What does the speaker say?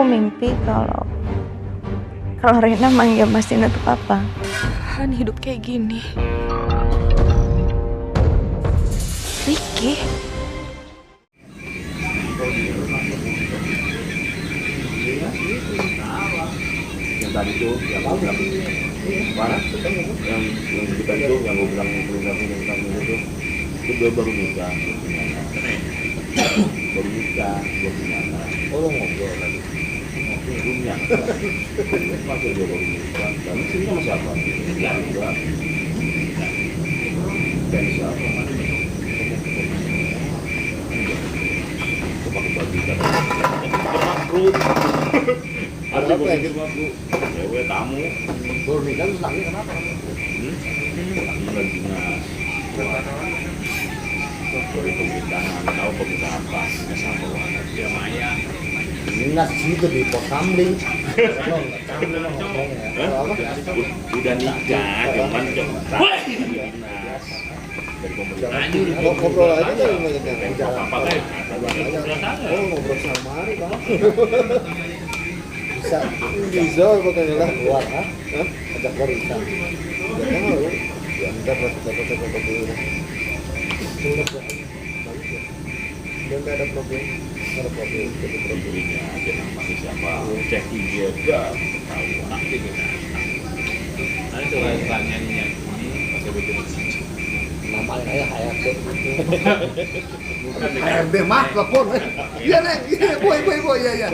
aku mimpi kalau Rena manggil Mas Dino tuh papa. Han hidup kayak gini. Ricky. Yang tadi tuh, yang tahu nggak? Mana? Yang kita itu, yang gue bilang itu dia baru nikah, baru nikah, baru punya anak. Oh lo ngobrol lagi, punya, masih dia baru nikah. Kamu sini sama siapa? Ya enggak. Dan siapa? Aku pakai baju kan. Makruh. Ada apa ya gitu bro? Cewek tamu. Baru nikah terus nangis kenapa? Lagi dinas. Dari pemerintahan, tahu pemerintah apa? Sama dia Maya. Dinas situ di pos kamling. Udah nikah, cuman dinas. Dari pemerintahan. Ngobrol aja dari mana? Apa kayak? Oh ngobrol sama Ari bang. Bisa pokoknya lah keluar ajak keluar bisa ya ntar lah kita dulu dia nggak ada problem jadi problemnya aja namanya siapa cek dia udah tahu nanti kita nanti coba tanyanya ini pakai betul namanya kayak HRD HRD mah telepon iya nih boy iya